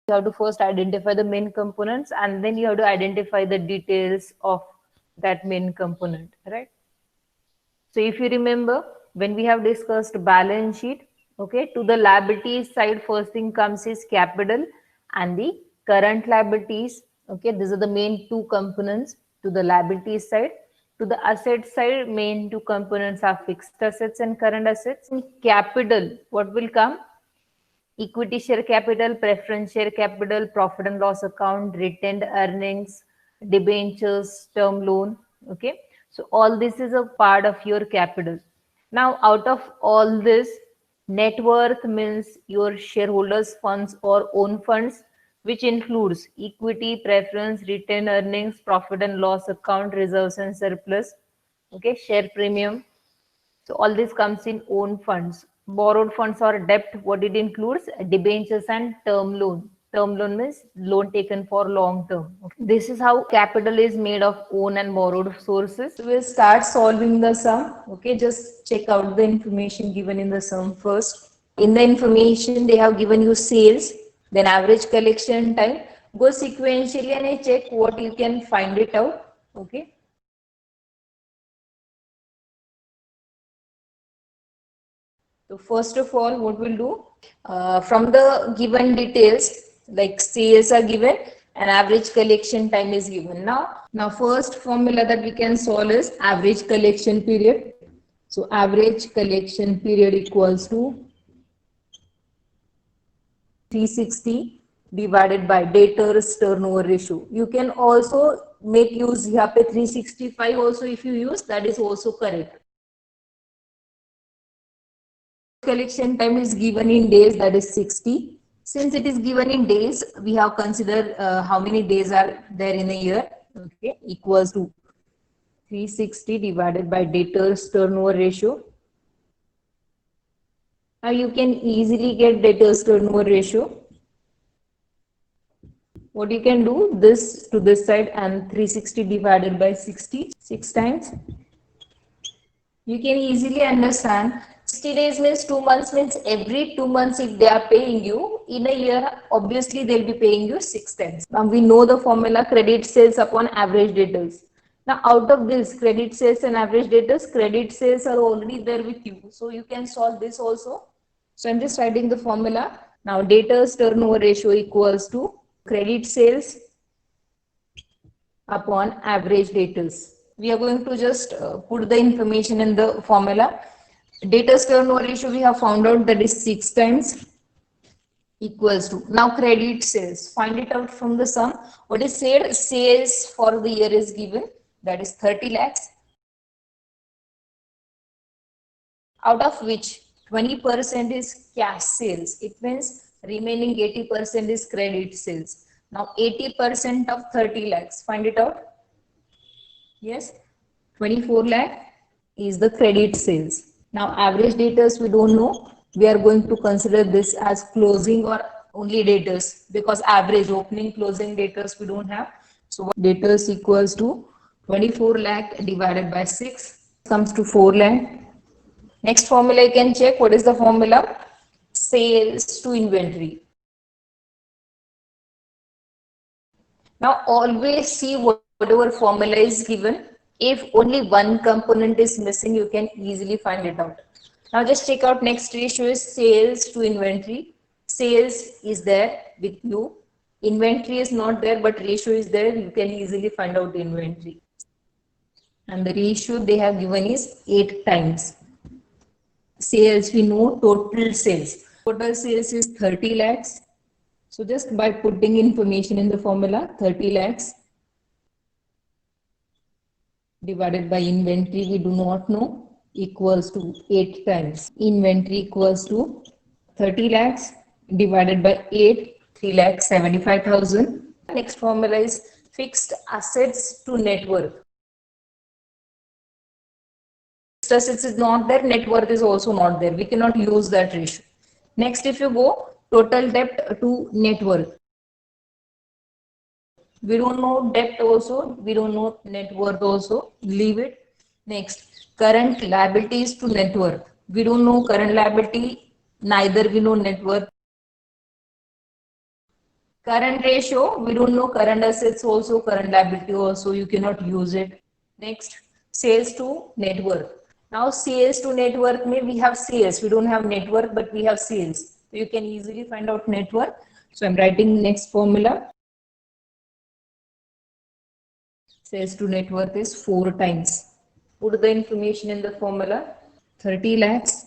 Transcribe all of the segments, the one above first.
You have to first identify the main components, and then you have to identify the details of that main component, right? So if you remember, when we have discussed balance sheet, okay, to the liabilities side, first thing comes is capital and the current liabilities. Okay, these are the main two components to the liabilities side. To the asset side, main two components are fixed assets and current assets. In capital, what will come? Equity share capital, preference share capital, profit and loss account, retained earnings, debentures, term loan. Okay, so all this is a part of your capital. Now, out of all this, net worth means your shareholders' funds or own funds, which includes equity, preference, retained earnings, profit and loss account, reserves and surplus. Okay, share premium, so all this comes in own funds. Borrowed funds or debt, what it includes? Debentures and term loan. Term loan means loan taken for long term. Okay. This is how capital is made of own and borrowed sources. So we'll start solving the sum. Okay, just check out the information given in the sum first. In the information, they have given you sales, then average collection time. Go sequentially and check what you can find it out. Okay. So first of all, what we'll do, from the given details, like sales are given and average collection time is given. Now first formula that we can solve is average collection period. So average collection period equals to 360 divided by debtors turnover ratio. You can also make use here 365 also, if you use, that is also correct. Collection time is given in days, that is 60. Since it is given in days, we have considered how many days are there in a year. Okay, equals to 360 divided by debtors turnover ratio. Now you can easily get debtors turnover ratio. What you can do, this to this side and 360 divided by 60, 6 times. You can easily understand 60 days means 2 months, means every 2 months if they are paying you, in a year obviously they'll be paying you 6 times. Now we know the formula, credit sales upon average debtors. Now out of this credit sales and average debtors, credit sales are already there with you. So you can solve this also. So I'm just writing the formula. Now debtors turnover ratio equals to credit sales upon average debtors. We are going to just put the information in the formula. Debtors turnover ratio we have found out, that is 6 times, equals to, now credit sales, find it out from the sum. What is said? Sales for the year is given, that is 30 lakhs, out of which 20% is cash sales. It means remaining 80% is credit sales. Now 80% of 30 lakhs, find it out. Yes, 24 lakh is the credit sales. Now average debtors we don't know. We are going to consider this as closing or only debtors, because average opening closing debtors we don't have. So debtors equals to 24 lakh divided by 6 comes to 4 lakh. Next formula you can check. What is the formula? Sales to inventory. Now always see whatever formula is given. If only one component is missing, you can easily find it out. Now just check out next ratio is sales to inventory. Sales is there with you. Inventory is not there, but ratio is there. You can easily find out the inventory. And the ratio they have given is 8 times. Sales, we know total sales. Total sales is 30 lakhs. So just by putting information in the formula, 30 lakhs divided by inventory, we do not know, equals to 8 times. Inventory equals to 30 lakhs divided by 8, 3 lakhs 75,000. Next formula is fixed assets to net worth. Fixed assets is not there, net worth is also not there. We cannot use that ratio. Next, if you go total debt to net worth, we don't know debt also, we don't know net worth also, leave it. Next, current liabilities to net worth, we don't know current liability, neither we know net worth. Current ratio, we don't know current assets also, current liability also, you cannot use it. Next, sales to net worth. Now sales to net worth mean we have sales, we don't have net worth, but we have sales. So you can easily find out net worth. So I'm writing next formula. Sales to net worth is 4 times. Put the information in the formula. 30 lakhs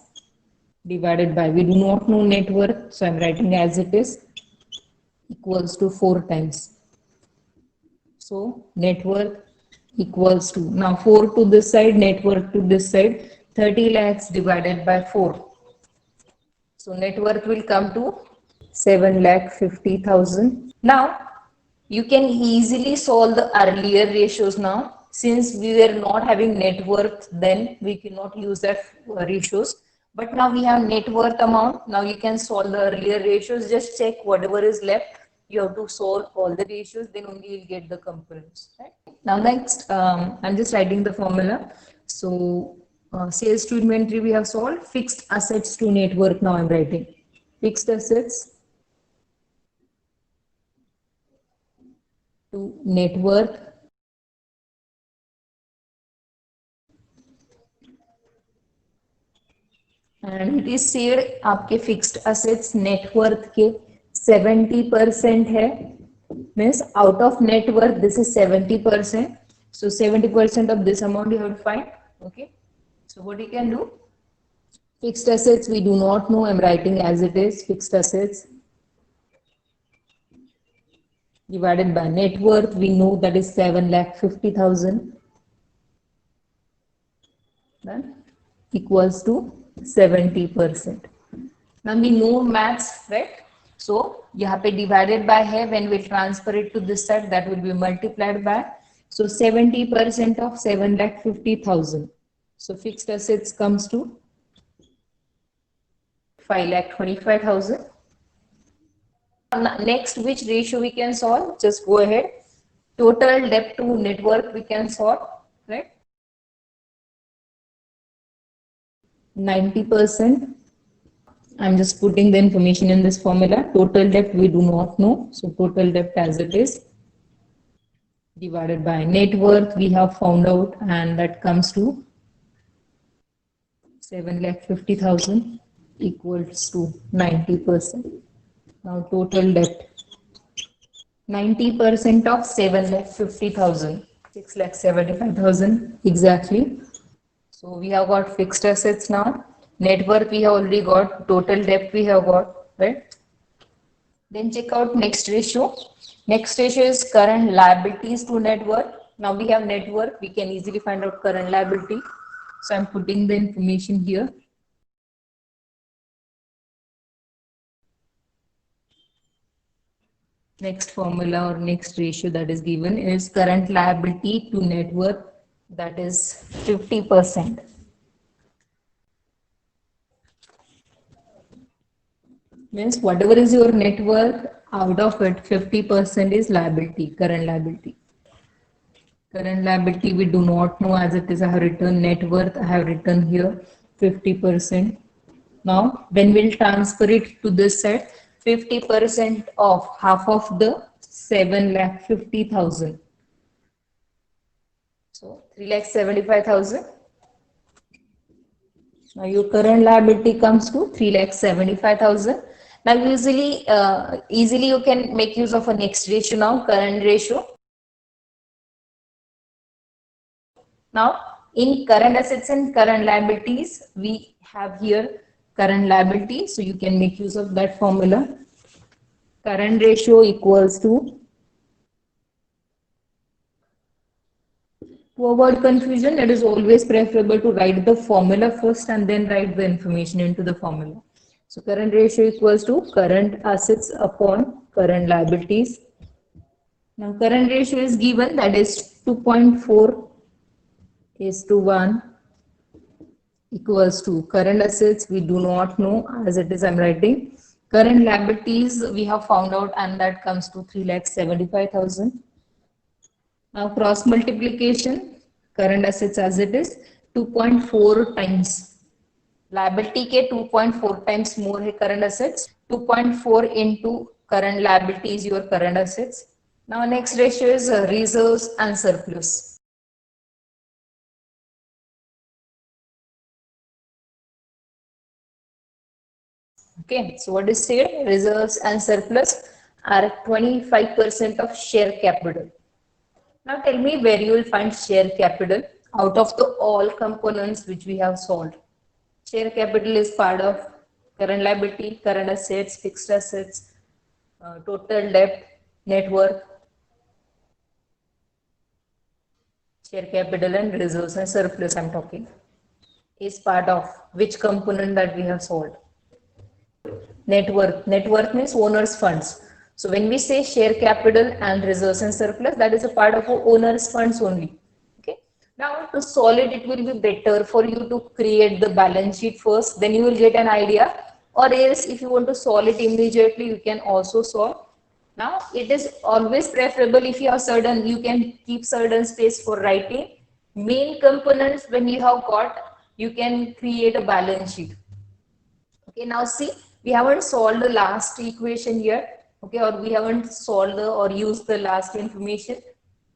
divided by, we do not know net worth, so I'm writing as it is, equals to 4 times. So net worth equals to, now 4 to this side, net worth to this side, 30 lakhs divided by 4. So net worth will come to 7,50,000. Now you can easily solve the earlier ratios now. Since we were not having net worth, then we cannot use that ratios. But now we have net worth amount. Now you can solve the earlier ratios. Just check whatever is left. You have to solve all the ratios. Then only you'll get the components. Right? Now next, I'm just writing the formula. So sales to inventory we have solved. Fixed assets to net worth. Now I'm writing fixed assets to net worth. And it is said आपके fixed assets net worth के 70% है, means out of net worth this is 70%. So 70% of this amount you have to find. Okay. So what you can do? Fixed assets we do not know. I'm writing as it is, fixed assets divided by net worth. We know that is 7,50,000. Then equals to 70%. Now we know maths, right? So यहाँ पे divided by है, when we transfer it to this side, that will be multiplied by. So 70% of 7,50,000. So fixed assets comes to 5,25,000. Next, which ratio we can solve? Just go ahead. Total debt to net worth we can solve, right? 90%. I'm just putting the information in this formula. Total debt we do not know. So total debt as it is divided by net worth we have found out, and that comes to 7,50,000 equals to 90%. Now total debt, 90% of 7,50,000, 6,75,000 exactly. So we have got fixed assets now. Net worth we have already got. Total debt we have got, right? Then check out next ratio. Next ratio is current liabilities to net worth. Now we have net worth. We can easily find out current liability. So I'm putting the information here. Next formula or next ratio that is given is current liability to net worth, that is 50%. Means whatever is your net worth, out of it 50% is liability, current liability. Current liability we do not know, as it is I have written net worth, I have written here 50%. Now when we'll transfer it to this side, 50% of half of the 7,50,000. So 3,75,000. Now your current liability comes to 3,75,000. Now easily you can make use of a next ratio now, current ratio. Now in current assets and current liabilities, we have here current liability. So you can make use of that formula. Current ratio equals to avoid confusion, it is always preferable to write the formula first and then write the information into the formula. So current ratio equals to current assets upon current liabilities. Now current ratio is given, that is 2.4:1 equals to current assets we do not know, as it is I'm writing. Current liabilities we have found out, and that comes to 3,75,000. Now cross multiplication, current assets as it is 2.4 times. Liability के 2.4 times more है current assets. 2.4 into current liability is your current assets. Now next ratio is reserves and surplus. Okay, so what is said? Reserves and surplus are 25% of share capital. Now tell me where you will find share capital out of the all components which we have solved. Share capital is part of current liability, current assets, fixed assets, total debt, net worth, share capital and reserves and surplus I'm talking is part of which component that we have solved. Net worth. Net worth means owner's funds. So when we say share capital and reserves and surplus, that is a part of owner's funds only. Okay. Now to solve it, it will be better for you to create the balance sheet first. Then you will get an idea. Or else, if you want to solve it immediately, you can also solve. Now it is always preferable if you have certain, you can keep certain space for writing. Main components when you have got, you can create a balance sheet. Okay, now see, we haven't solved the last equation yet, okay, or we haven't solved the or used the last information.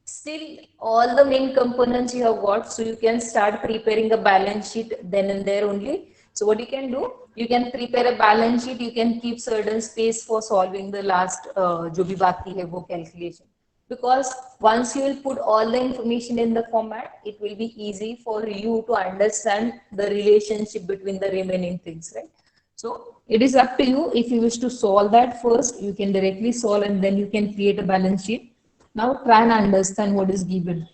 Still, all the main components you have got, so you can start preparing a balance sheet then and there only. So what you can do, you can prepare a balance sheet, you can keep certain space for solving the last jo bhi baki hai wo calculation. Because once you will put all the information in the format, it will be easy for you to understand the relationship between the remaining things, right? So it is up to you. If you wish to solve that first, you can directly solve and then you can create a balance sheet. Now try and understand what is given.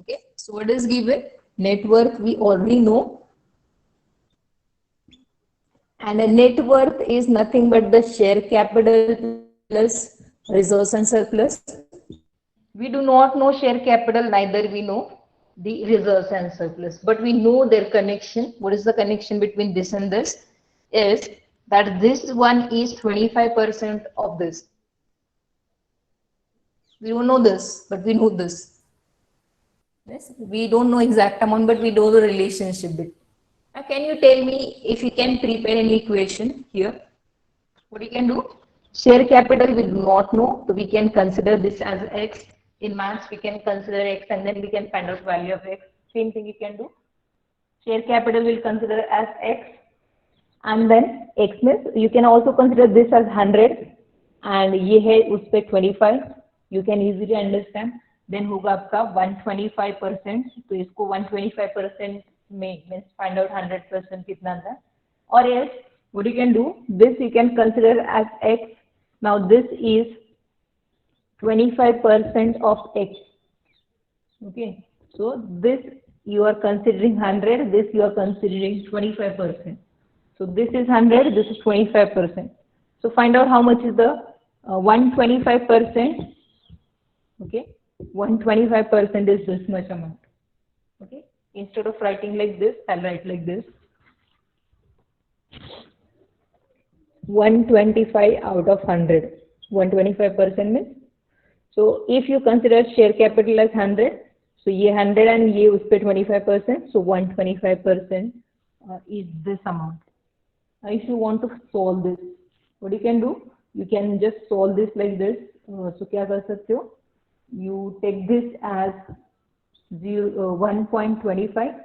Okay, so what is given? Net worth we already know. And a net worth is nothing but the share capital plus reserves and surplus. We do not know share capital, neither we know the reserves and surplus, but we know their connection. What is the connection between this and this? Is that this one is 25% of this. We don't know this, but we know this. Yes, we don't know exact amount, but we know the relationship. Now, can you tell me if you can prepare an equation here? What you can do? Share capital we do not know, so we can consider this as x. In maths, we can consider x and then we can find out value of x. Same thing you can do. Share capital will consider as x and then x means you can also consider this as 100 and ये है उस पे 25. You can easily understand. Then होगा आपका 125%. तो इसको 125% में means find out 100% कितना था. Or else what you can do? This you can consider as x. Now this is 25% of x. Okay, so this you are considering 100, this you are considering 25%. So this is 100, this is 25%. So find out how much is the 125%. Okay, 125% is this much amount. Okay, instead of writing like this, I'll write like this. 125 out of 100. 125% means. So if you consider share capital as 100, so ये 100 and ये उस पे 25%, so 125% is this amount. Now if you want to solve this, what you can do? You can just solve this like this. So क्या कर सकते हो? You take this as 1.25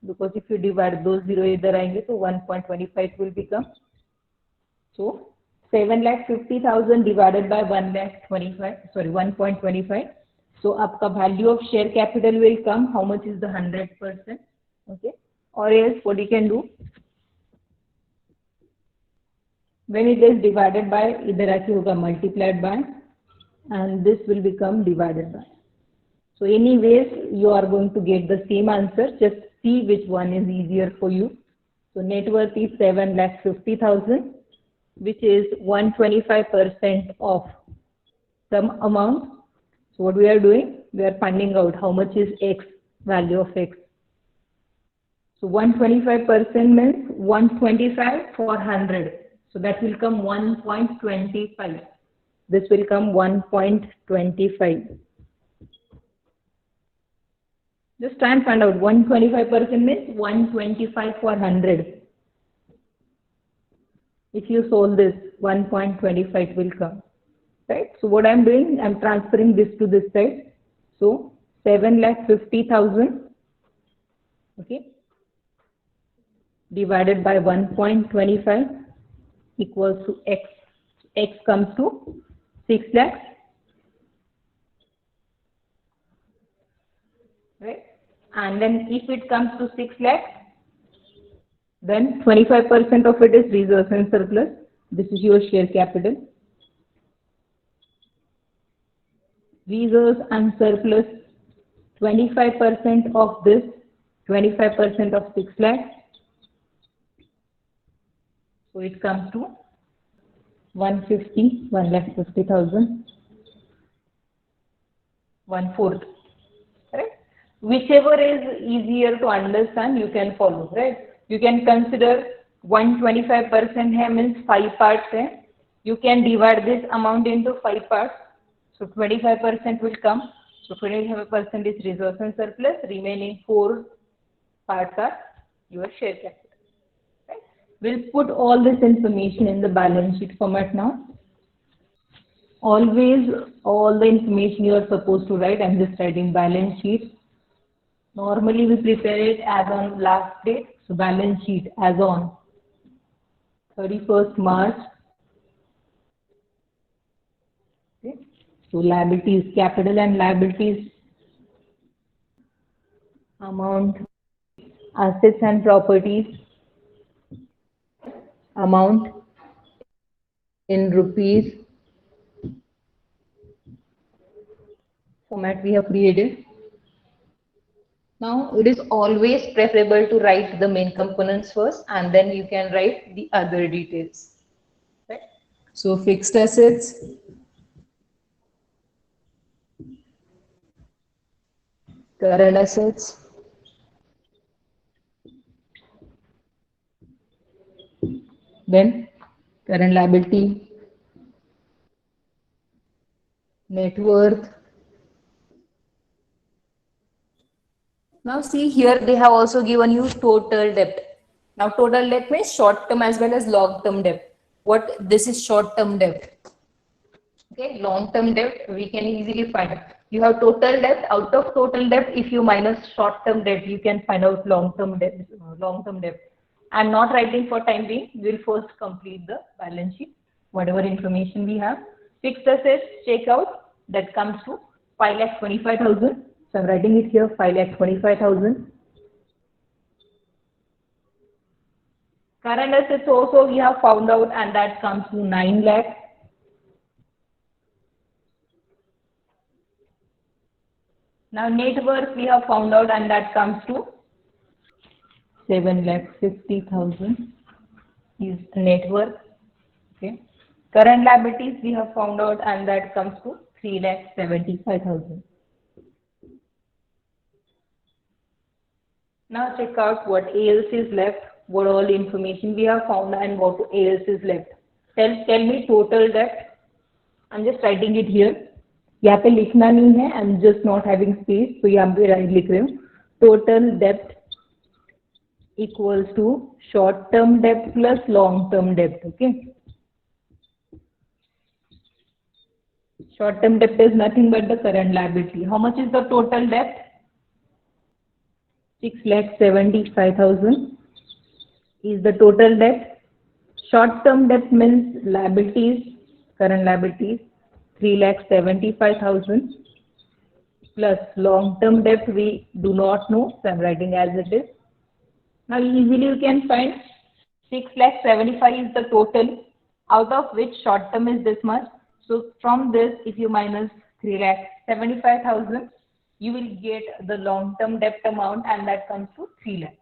because if you divide those zero इधर आएंगे तो 1.25 will become. So 7,50,000 divided by 1.25. So आपका value of share capital will come. How much is the 100%? Okay. Or else what you can do? When it is divided by, इधर आके होगा multiplied by, and this will become divided by. So anyways, you are going to get the same answer. Just see which one is easier for you. So net worth is 7,50,000. Which is 125% of some amount. So what we are doing? We are finding out how much is x, value of x. So 125% means 125 for 100. So that will come 1.25. This will come 1.25. Just try and find out 125% means 125 for 100. If you solve this, 1.25 will come, right? So what I'm doing, I'm transferring this to this side. So 7,50,000, okay, divided by 1.25 equals to x. X comes to 6 lakhs, right? And then if it comes to 6 lakhs, then 25% of it is reserves and surplus. This is your share capital. Reserves and surplus, 25% of this, 25% of 6 lakhs. So it comes to 1,50,000, 1/4, right? Whichever is easier to understand, you can follow, right? You can consider 125% hai means 5 parts hai. You can divide this amount into 5 parts. So 25% will come. So 25% is reserves and surplus. Remaining 4 parts are your share capital. Right? We'll put all this information in the balance sheet format now. Always all the information you are supposed to write. I'm just writing balance sheet. Normally we prepare it as on last date. So balance sheet as on 31st March. Okay. So liabilities, capital and liabilities, amount, assets and properties, amount in rupees, format we have created. Now it is always preferable to write the main components first and then you can write the other details. Right? So fixed assets, current assets, then current liability, net worth. Now see here they have also given you total debt. Now total debt means short term as well as long term debt. What this is short term debt. Okay, long term debt we can easily find. You have total debt. Out of total debt, if you minus short term debt, you can find out long term debt. I'm not writing for time being. We'll first complete the balance sheet. Whatever information we have. Fixed assets check out, that comes to 5,25,000. So I'm writing it here, 5,25,000. Current assets also we have found out and that comes to 9 lakhs. Now net worth we have found out and that comes to 7,50,000 is net worth. Okay. Current liabilities we have found out and that comes to 3,75,000. Now check out what else is left, what all information we have found and what else is left. Tell me total debt. I'm just writing it here. यहाँ पे लिखना नहीं है. I'm just not having space. तो यहाँ पे लिख रही हूँ. Total debt equals to short term debt plus long term debt. Okay. Short term debt is nothing but the current liability. How much is the total debt? 6,75,000 is the total debt. Short term debt means liabilities, current liabilities, 3,75,000 plus long term debt we do not know, so I'm writing as it is. Now easily you can find 6,75,000 is the total, out of which short term is this much. So from this, if you minus 3,75,000, you will get the long term debt amount and that comes to 3 lakhs.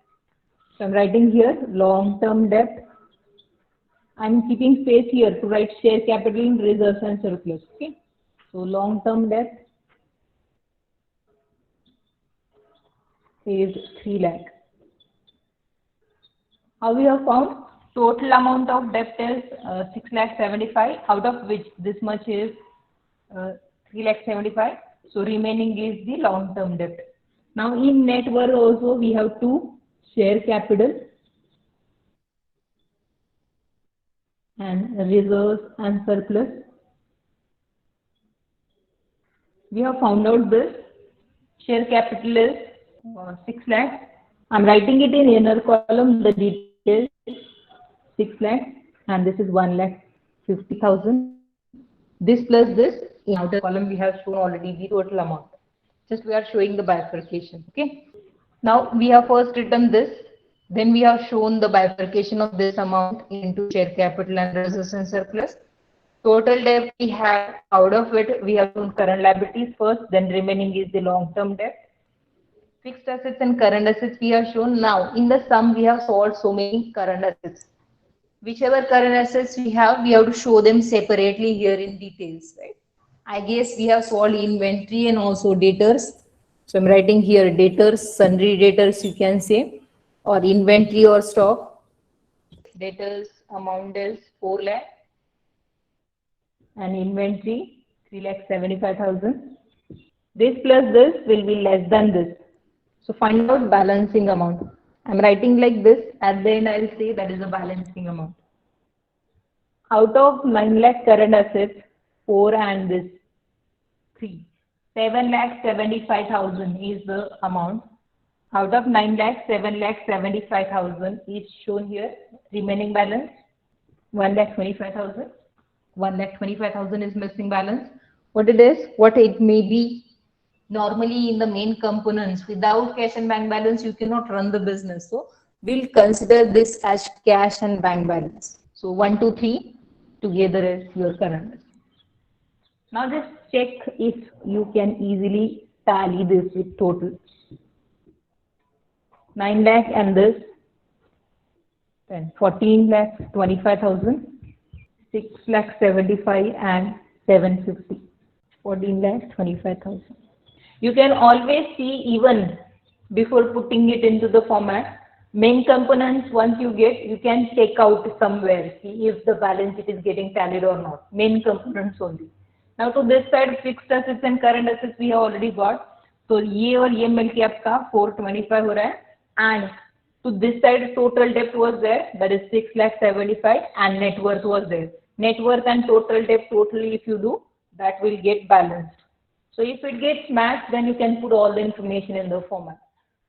So I'm writing here long term debt. I'm keeping space here to write share capital in reserves and surplus. Okay. So long term debt is 3 lakh. How we have found? Total amount of debt is 6,75,000, out of which this much is 3,75,000. So remaining is the long term debt. Now in net worth also we have two: share capital and reserves and surplus. We have found out this. Share capital is 6 lakhs. I'm writing it in inner column, the details 6 lakhs, and this is 1,50,000. This plus this, in outer column we have shown already the total amount. Just we are showing the bifurcation. Okay. Now we have first written this, then we have shown the bifurcation of this amount into share capital and reserves and surplus. Total debt we have, out of it we have shown current liabilities first, then remaining is the long-term debt. Fixed assets and current assets we have shown. Now in the sum we have solved so many current assets. Whichever current assets we have to show them separately here in details, right? I guess we have solved inventory and also debtors. So I'm writing here debtors, sundry debtors you can say, or inventory or stock. Debtors amount is 4 lakh and inventory 3,75,000. This plus this will be less than this. So find out balancing amount. I'm writing like this. At the end, I'll say that is a balancing amount. Out of 9 lakh current assets, 4 and this 3. 7,75,000 is the amount. Out of 9 lakh, 7,75,000 is shown here. Remaining balance 1,25,000. 1,25,000 is missing balance. What it is? What it may be? Normally in the main components, without cash and bank balance, you cannot run the business. So we'll consider this as cash and bank balance. So 1, 2, 3 together is your current assets. Now just check if you can easily tally this with total. 9 lakh and this, then 14 lakh 25,000, 6 lakh 75 and 750. 14 lakh 25,000. You can always see even before putting it into the format, main components once you get, you can take out somewhere, see if the balance sheet is getting tallied or not. Main components only. Now to this side, fixed assets and current assets we have already got. So ये और ये मिलके आपका 425 हो रहा है, and to this side total debt was there, that is 6,75,000 and net worth was there. Net worth and total debt totally if you do, that will get balanced. So if it gets matched, then you can put all the information in the format.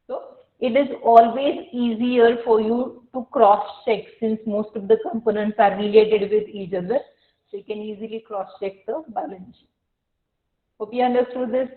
So it is always easier for you to cross check since most of the components are related with each other. So you can easily cross check the balance sheet. Hope you understood this.